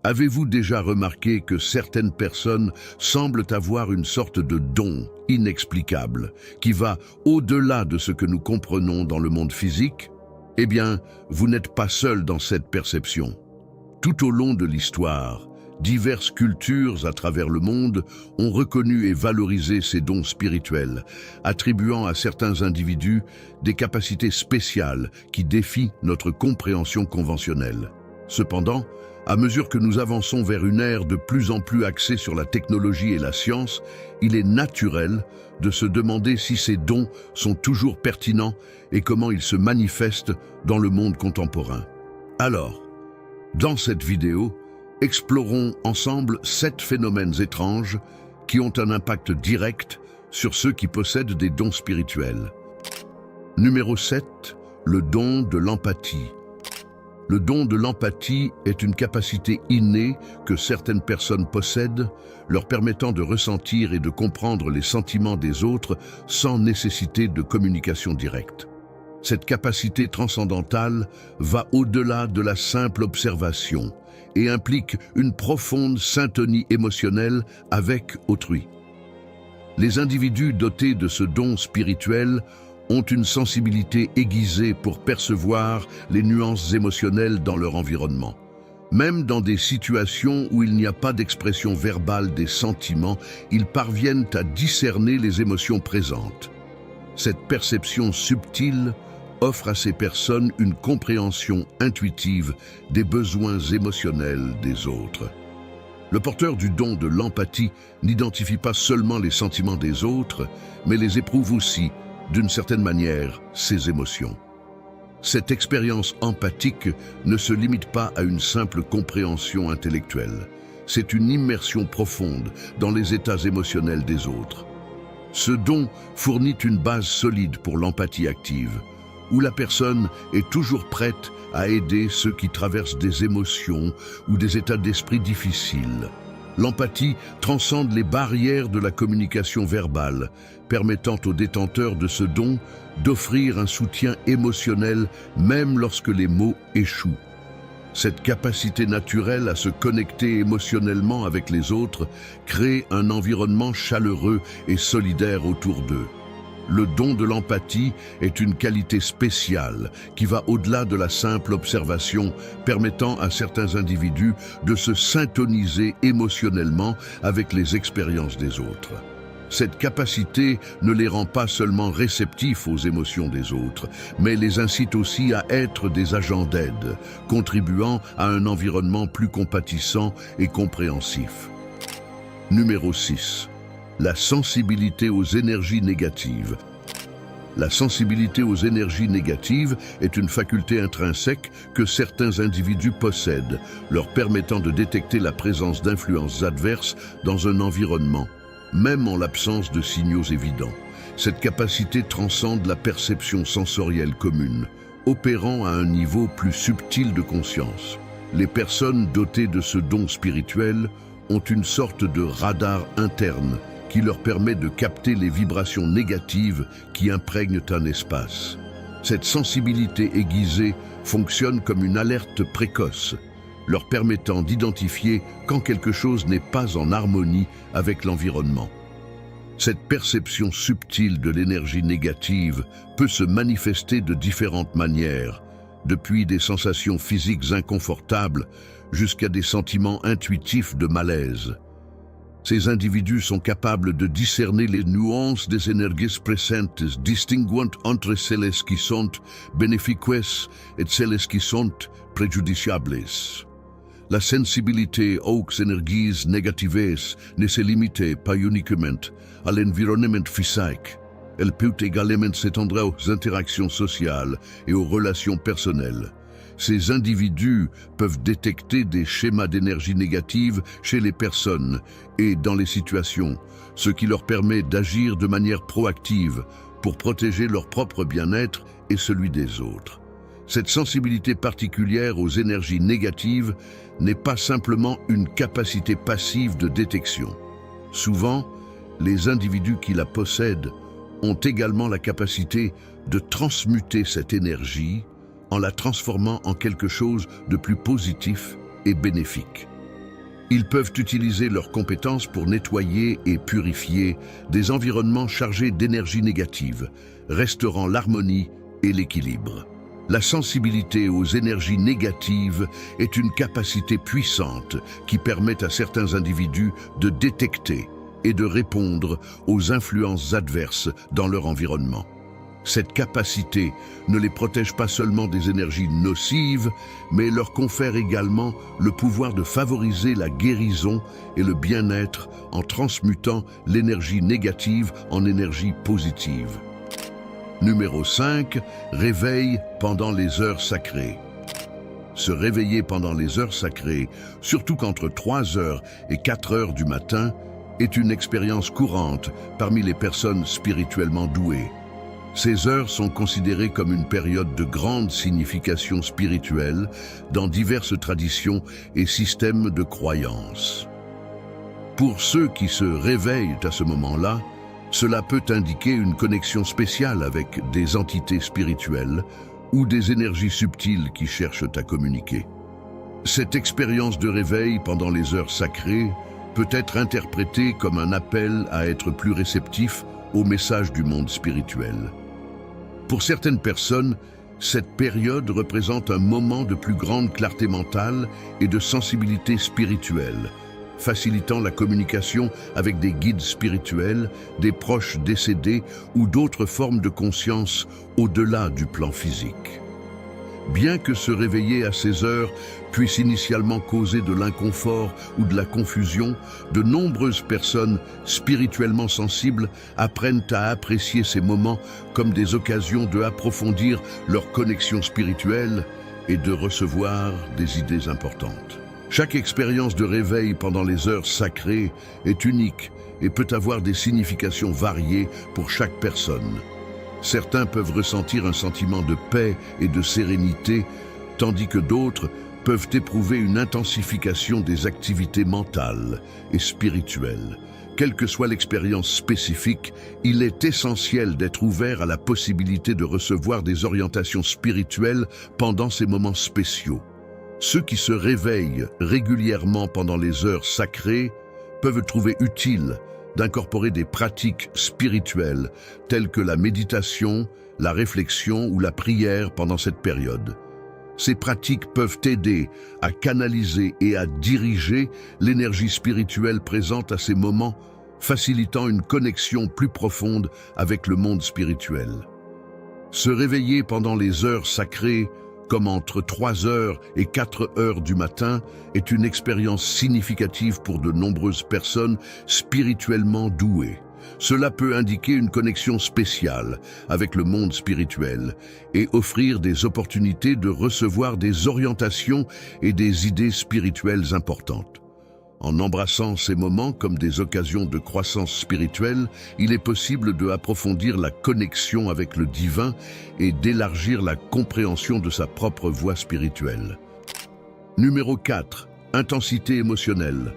Avez-vous déjà remarqué que certaines personnes semblent avoir une sorte de don inexplicable qui va au-delà de ce que nous comprenons dans le monde physique? Eh bien, vous n'êtes pas seul dans cette perception. Tout au long de l'histoire, diverses cultures à travers le monde ont reconnu et valorisé ces dons spirituels, attribuant à certains individus des capacités spéciales qui défient notre compréhension conventionnelle. Cependant, à mesure que nous avançons vers une ère de plus en plus axée sur la technologie et la science, il est naturel de se demander si ces dons sont toujours pertinents et comment ils se manifestent dans le monde contemporain. Alors, dans cette vidéo, explorons ensemble 7 phénomènes étranges qui ont un impact direct sur ceux qui possèdent des dons spirituels. Numéro 7, le don de l'empathie. Le don de l'empathie est une capacité innée que certaines personnes possèdent, leur permettant de ressentir et de comprendre les sentiments des autres sans nécessité de communication directe. Cette capacité transcendantale va au-delà de la simple observation et implique une profonde syntonie émotionnelle avec autrui. Les individus dotés de ce don spirituel ont une sensibilité aiguisée pour percevoir les nuances émotionnelles dans leur environnement. Même dans des situations où il n'y a pas d'expression verbale des sentiments, ils parviennent à discerner les émotions présentes. Cette perception subtile offre à ces personnes une compréhension intuitive des besoins émotionnels des autres. Le porteur du don de l'empathie n'identifie pas seulement les sentiments des autres, mais les éprouve aussi, d'une certaine manière, ses émotions. Cette expérience empathique ne se limite pas à une simple compréhension intellectuelle. C'est une immersion profonde dans les états émotionnels des autres. Ce don fournit une base solide pour l'empathie active, où la personne est toujours prête à aider ceux qui traversent des émotions ou des états d'esprit difficiles. L'empathie transcende les barrières de la communication verbale, permettant aux détenteurs de ce don d'offrir un soutien émotionnel même lorsque les mots échouent. Cette capacité naturelle à se connecter émotionnellement avec les autres crée un environnement chaleureux et solidaire autour d'eux. Le don de l'empathie est une qualité spéciale qui va au-delà de la simple observation, permettant à certains individus de se syntoniser émotionnellement avec les expériences des autres. Cette capacité ne les rend pas seulement réceptifs aux émotions des autres, mais les incite aussi à être des agents d'aide, contribuant à un environnement plus compatissant et compréhensif. Numéro 6. La sensibilité aux énergies négatives. La sensibilité aux énergies négatives est une faculté intrinsèque que certains individus possèdent, leur permettant de détecter la présence d'influences adverses dans un environnement, même en l'absence de signaux évidents. Cette capacité transcende la perception sensorielle commune, opérant à un niveau plus subtil de conscience. Les personnes dotées de ce don spirituel ont une sorte de radar interne qui leur permet de capter les vibrations négatives qui imprègnent un espace. Cette sensibilité aiguisée fonctionne comme une alerte précoce, leur permettant d'identifier quand quelque chose n'est pas en harmonie avec l'environnement. Cette perception subtile de l'énergie négative peut se manifester de différentes manières, depuis des sensations physiques inconfortables jusqu'à des sentiments intuitifs de malaise. Ces individus sont capables de discerner les nuances des énergies présentes, distinguant entre celles qui sont bénéfiques et celles qui sont préjudiciables. La sensibilité aux énergies négatives ne se limite pas uniquement à l'environnement physique. Elle peut également s'étendre aux interactions sociales et aux relations personnelles. Ces individus peuvent détecter des schémas d'énergie négative chez les personnes et dans les situations, ce qui leur permet d'agir de manière proactive pour protéger leur propre bien-être et celui des autres. Cette sensibilité particulière aux énergies négatives n'est pas simplement une capacité passive de détection. Souvent, les individus qui la possèdent ont également la capacité de transmuter cette énergie en la transformant en quelque chose de plus positif et bénéfique. Ils peuvent utiliser leurs compétences pour nettoyer et purifier des environnements chargés d'énergie négative, restaurant l'harmonie et l'équilibre. La sensibilité aux énergies négatives est une capacité puissante qui permet à certains individus de détecter et de répondre aux influences adverses dans leur environnement. Cette capacité ne les protège pas seulement des énergies nocives, mais leur confère également le pouvoir de favoriser la guérison et le bien-être en transmutant l'énergie négative en énergie positive. Numéro 5. Réveil pendant les heures sacrées. Se réveiller pendant les heures sacrées, surtout qu'entre 3 heures et 4 heures du matin, est une expérience courante parmi les personnes spirituellement douées. Ces heures sont considérées comme une période de grande signification spirituelle dans diverses traditions et systèmes de croyances. Pour ceux qui se réveillent à ce moment-là, cela peut indiquer une connexion spéciale avec des entités spirituelles ou des énergies subtiles qui cherchent à communiquer. Cette expérience de réveil pendant les heures sacrées peut être interprétée comme un appel à être plus réceptif au message du monde spirituel. Pour certaines personnes, cette période représente un moment de plus grande clarté mentale et de sensibilité spirituelle, facilitant la communication avec des guides spirituels, des proches décédés ou d'autres formes de conscience au-delà du plan physique. Bien que se réveiller à ces heures puisse initialement causer de l'inconfort ou de la confusion, de nombreuses personnes spirituellement sensibles apprennent à apprécier ces moments comme des occasions de approfondir leur connexion spirituelle et de recevoir des idées importantes. Chaque expérience de réveil pendant les heures sacrées est unique et peut avoir des significations variées pour chaque personne. Certains peuvent ressentir un sentiment de paix et de sérénité, tandis que d'autres peuvent éprouver une intensification des activités mentales et spirituelles. Quelle que soit l'expérience spécifique, il est essentiel d'être ouvert à la possibilité de recevoir des orientations spirituelles pendant ces moments spéciaux. Ceux qui se réveillent régulièrement pendant les heures sacrées peuvent trouver utile d'incorporer des pratiques spirituelles telles que la méditation, la réflexion ou la prière pendant cette période. Ces pratiques peuvent aider à canaliser et à diriger l'énergie spirituelle présente à ces moments, facilitant une connexion plus profonde avec le monde spirituel. Se réveiller pendant les heures sacrées, comme entre 3 heures et 4 heures du matin, est une expérience significative pour de nombreuses personnes spirituellement douées. Cela peut indiquer une connexion spéciale avec le monde spirituel et offrir des opportunités de recevoir des orientations et des idées spirituelles importantes. En embrassant ces moments comme des occasions de croissance spirituelle, il est possible de approfondir la connexion avec le divin et d'élargir la compréhension de sa propre voie spirituelle. Numéro 4. Intensité émotionnelle.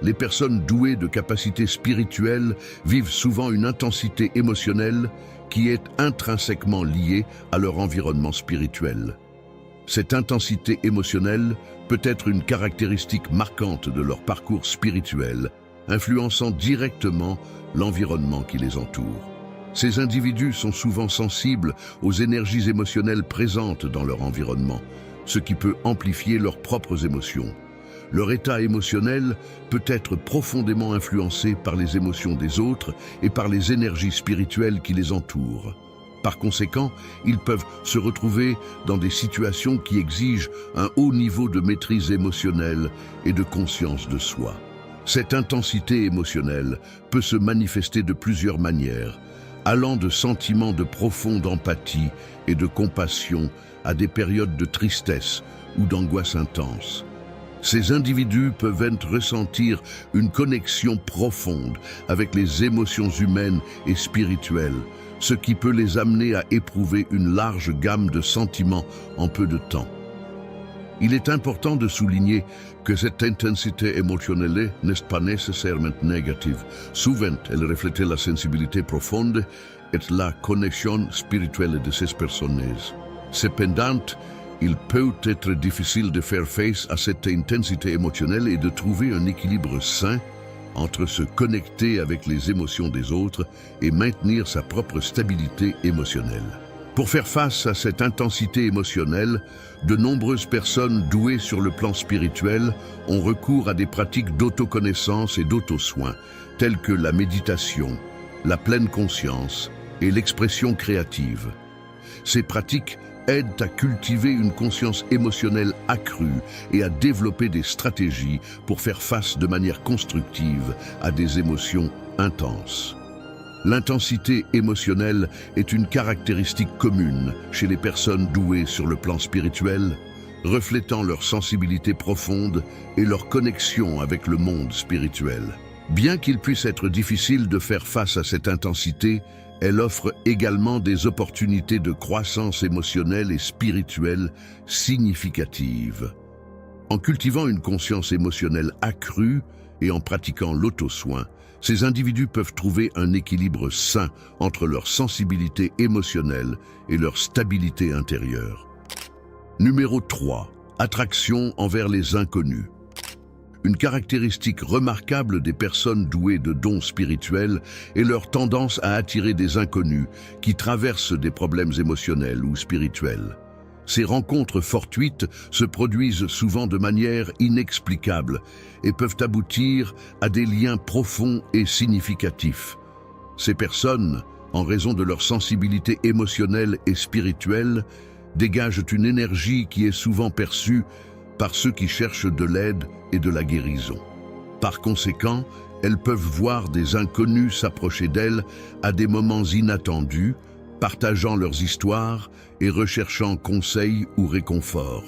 Les personnes douées de capacités spirituelles vivent souvent une intensité émotionnelle qui est intrinsèquement liée à leur environnement spirituel. Cette intensité émotionnelle peut être une caractéristique marquante de leur parcours spirituel, influençant directement l'environnement qui les entoure. Ces individus sont souvent sensibles aux énergies émotionnelles présentes dans leur environnement, ce qui peut amplifier leurs propres émotions. Leur état émotionnel peut être profondément influencé par les émotions des autres et par les énergies spirituelles qui les entourent. Par conséquent, ils peuvent se retrouver dans des situations qui exigent un haut niveau de maîtrise émotionnelle et de conscience de soi. Cette intensité émotionnelle peut se manifester de plusieurs manières, allant de sentiments de profonde empathie et de compassion à des périodes de tristesse ou d'angoisse intense. Ces individus peuvent ressentir une connexion profonde avec les émotions humaines et spirituelles, ce qui peut les amener à éprouver une large gamme de sentiments en peu de temps. Il est important de souligner que cette intensité émotionnelle n'est pas nécessairement négative. Souvent, elle reflète la sensibilité profonde et la connexion spirituelle de ces personnes. Cependant, il peut être difficile de faire face à cette intensité émotionnelle et de trouver un équilibre sain entre se connecter avec les émotions des autres et maintenir sa propre stabilité émotionnelle. Pour faire face à cette intensité émotionnelle, de nombreuses personnes douées sur le plan spirituel ont recours à des pratiques d'autoconnaissance et d'auto-soin, telles que la méditation, la pleine conscience et l'expression créative. Ces pratiques aident à cultiver une conscience émotionnelle accrue et à développer des stratégies pour faire face de manière constructive à des émotions intenses. L'intensité émotionnelle est une caractéristique commune chez les personnes douées sur le plan spirituel, reflétant leur sensibilité profonde et leur connexion avec le monde spirituel. Bien qu'il puisse être difficile de faire face à cette intensité, elle offre également des opportunités de croissance émotionnelle et spirituelle significatives. En cultivant une conscience émotionnelle accrue et en pratiquant l'auto-soin, ces individus peuvent trouver un équilibre sain entre leur sensibilité émotionnelle et leur stabilité intérieure. Numéro 3. Attraction envers les inconnus. Une caractéristique remarquable des personnes douées de dons spirituels est leur tendance à attirer des inconnus qui traversent des problèmes émotionnels ou spirituels. Ces rencontres fortuites se produisent souvent de manière inexplicable et peuvent aboutir à des liens profonds et significatifs. Ces personnes, en raison de leur sensibilité émotionnelle et spirituelle, dégagent une énergie qui est souvent perçue par ceux qui cherchent de l'aide et de la guérison. Par conséquent, elles peuvent voir des inconnus s'approcher d'elles à des moments inattendus, partageant leurs histoires et recherchant conseils ou réconfort.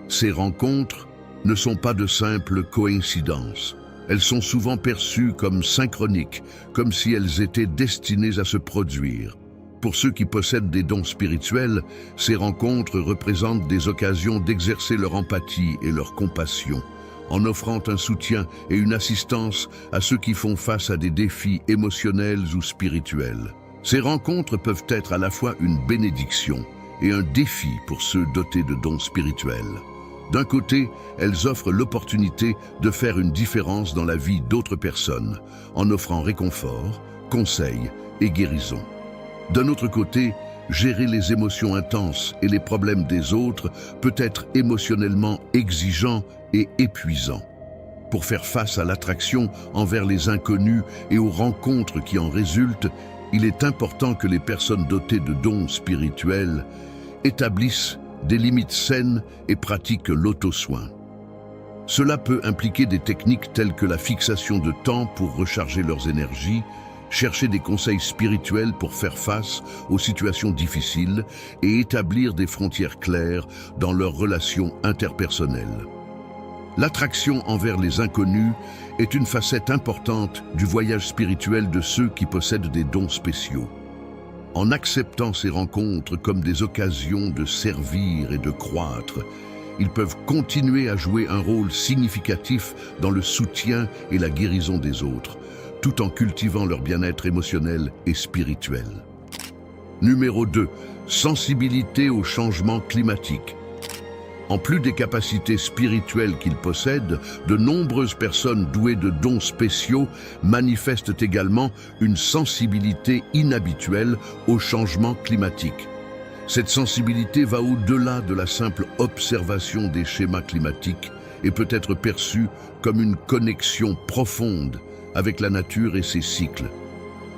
Ces rencontres ne sont pas de simples coïncidences. Elles sont souvent perçues comme synchroniques, comme si elles étaient destinées à se produire. Pour ceux qui possèdent des dons spirituels, ces rencontres représentent des occasions d'exercer leur empathie et leur compassion, en offrant un soutien et une assistance à ceux qui font face à des défis émotionnels ou spirituels. Ces rencontres peuvent être à la fois une bénédiction et un défi pour ceux dotés de dons spirituels. D'un côté, elles offrent l'opportunité de faire une différence dans la vie d'autres personnes, en offrant réconfort, conseils et guérison. D'un autre côté, gérer les émotions intenses et les problèmes des autres peut être émotionnellement exigeant et épuisant. Pour faire face à l'attraction envers les inconnus et aux rencontres qui en résultent, il est important que les personnes dotées de dons spirituels établissent des limites saines et pratiquent l'auto-soin. Cela peut impliquer des techniques telles que la fixation de temps pour recharger leurs énergies, chercher des conseils spirituels pour faire face aux situations difficiles et établir des frontières claires dans leurs relations interpersonnelles. L'attraction envers les inconnus est une facette importante du voyage spirituel de ceux qui possèdent des dons spéciaux. En acceptant ces rencontres comme des occasions de servir et de croître, ils peuvent continuer à jouer un rôle significatif dans le soutien et la guérison des autres, tout en cultivant leur bien-être émotionnel et spirituel. Numéro 2. Sensibilité au changement climatique. En plus des capacités spirituelles qu'ils possèdent, de nombreuses personnes douées de dons spéciaux manifestent également une sensibilité inhabituelle au changement climatique. Cette sensibilité va au-delà de la simple observation des schémas climatiques et peut être perçue comme une connexion profonde avec la nature et ses cycles.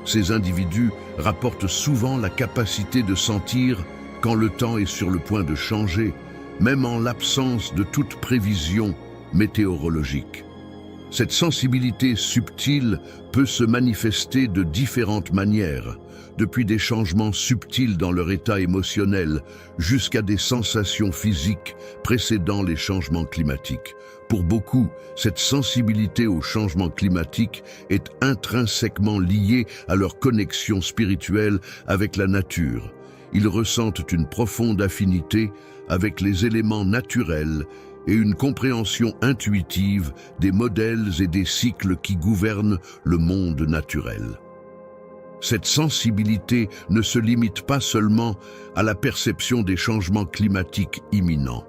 Ces individus rapportent souvent la capacité de sentir quand le temps est sur le point de changer, même en l'absence de toute prévision météorologique. Cette sensibilité subtile peut se manifester de différentes manières, depuis des changements subtils dans leur état émotionnel jusqu'à des sensations physiques précédant les changements climatiques. Pour beaucoup, cette sensibilité au changement climatique est intrinsèquement liée à leur connexion spirituelle avec la nature. Ils ressentent une profonde affinité avec les éléments naturels et une compréhension intuitive des modèles et des cycles qui gouvernent le monde naturel. Cette sensibilité ne se limite pas seulement à la perception des changements climatiques imminents.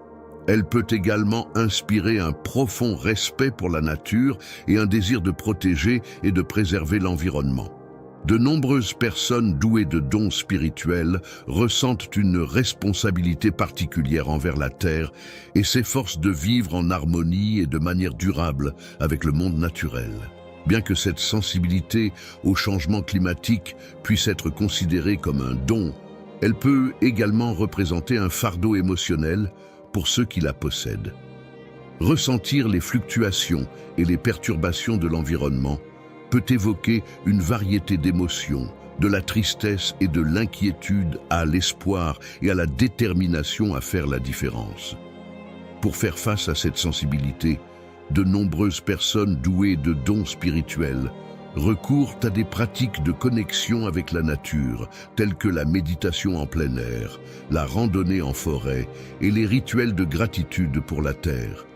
Elle peut également inspirer un profond respect pour la nature et un désir de protéger et de préserver l'environnement. De nombreuses personnes douées de dons spirituels ressentent une responsabilité particulière envers la Terre et s'efforcent de vivre en harmonie et de manière durable avec le monde naturel. Bien que cette sensibilité au changement climatique puisse être considérée comme un don, elle peut également représenter un fardeau émotionnel pour ceux qui la possèdent. Ressentir les fluctuations et les perturbations de l'environnement peut évoquer une variété d'émotions, de la tristesse et de l'inquiétude à l'espoir et à la détermination à faire la différence. Pour faire face à cette sensibilité, de nombreuses personnes douées de dons spirituels recourent à des pratiques de connexion avec la nature, telles que la méditation en plein air, la randonnée en forêt et les rituels de gratitude pour la terre.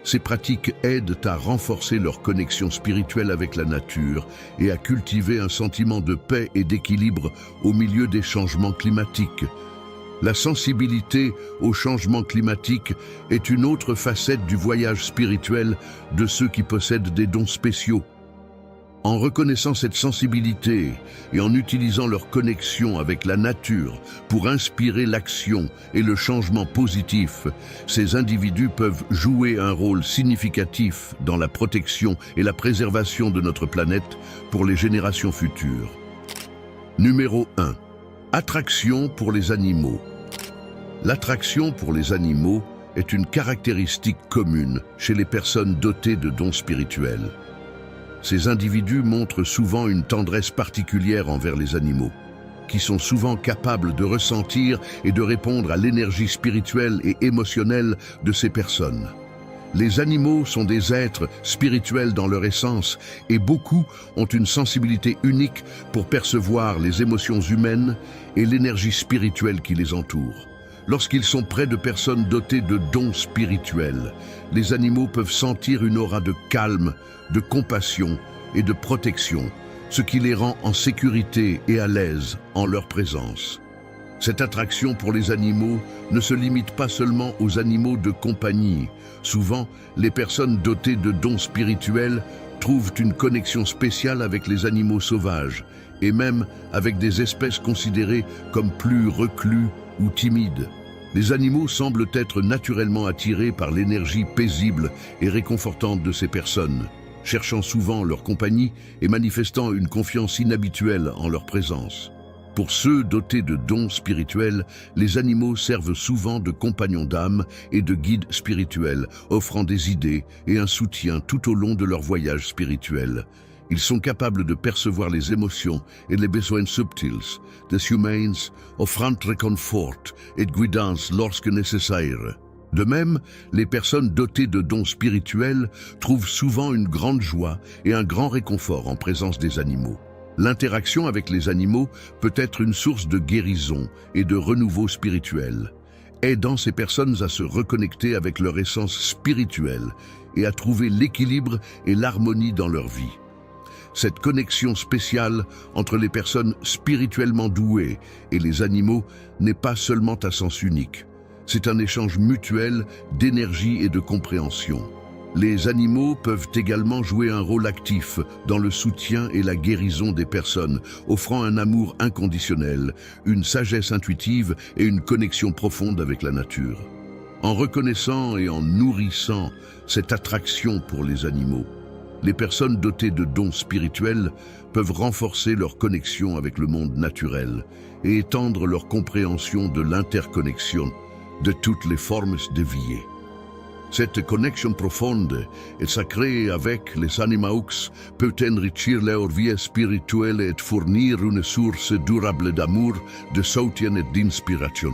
Ces pratiques aident à renforcer leur connexion spirituelle avec la nature et à cultiver un sentiment de paix et d'équilibre au milieu des changements climatiques. La sensibilité au changement climatique est une autre facette du voyage spirituel de ceux qui possèdent des dons spéciaux. En reconnaissant cette sensibilité et en utilisant leur connexion avec la nature pour inspirer l'action et le changement positif, ces individus peuvent jouer un rôle significatif dans la protection et la préservation de notre planète pour les générations futures. Numéro 1. Attraction pour les animaux. L'attraction pour les animaux est une caractéristique commune chez les personnes dotées de dons spirituels. Ces individus montrent souvent une tendresse particulière envers les animaux, qui sont souvent capables de ressentir et de répondre à l'énergie spirituelle et émotionnelle de ces personnes. Les animaux sont des êtres spirituels dans leur essence et beaucoup ont une sensibilité unique pour percevoir les émotions humaines et l'énergie spirituelle qui les entoure. Lorsqu'ils sont près de personnes dotées de dons spirituels, les animaux peuvent sentir une aura de calme, de compassion et de protection, ce qui les rend en sécurité et à l'aise en leur présence. Cette attraction pour les animaux ne se limite pas seulement aux animaux de compagnie. Souvent, les personnes dotées de dons spirituels trouvent une connexion spéciale avec les animaux sauvages et même avec des espèces considérées comme plus reclus ou timides. Les animaux semblent être naturellement attirés par l'énergie paisible et réconfortante de ces personnes, cherchant souvent leur compagnie et manifestant une confiance inhabituelle en leur présence. Pour ceux dotés de dons spirituels, les animaux servent souvent de compagnons d'âme et de guides spirituels, offrant des idées et un soutien tout au long de leur voyage spirituel. Ils sont capables de percevoir les émotions et les besoins subtils des humains, offrant réconfort et guidance lorsque nécessaire. De même, les personnes dotées de dons spirituels trouvent souvent une grande joie et un grand réconfort en présence des animaux. L'interaction avec les animaux peut être une source de guérison et de renouveau spirituel, aidant ces personnes à se reconnecter avec leur essence spirituelle et à trouver l'équilibre et l'harmonie dans leur vie. Cette connexion spéciale entre les personnes spirituellement douées et les animaux n'est pas seulement à sens unique. C'est un échange mutuel d'énergie et de compréhension. Les animaux peuvent également jouer un rôle actif dans le soutien et la guérison des personnes, offrant un amour inconditionnel, une sagesse intuitive et une connexion profonde avec la nature. En reconnaissant et en nourrissant cette attraction pour les animaux, les personnes dotées de dons spirituels peuvent renforcer leur connexion avec le monde naturel et étendre leur compréhension de l'interconnexion de toutes les formes de vie. Cette connexion profonde et sacrée avec les animaux peut enrichir leur vie spirituelle et fournir une source durable d'amour, de soutien et d'inspiration.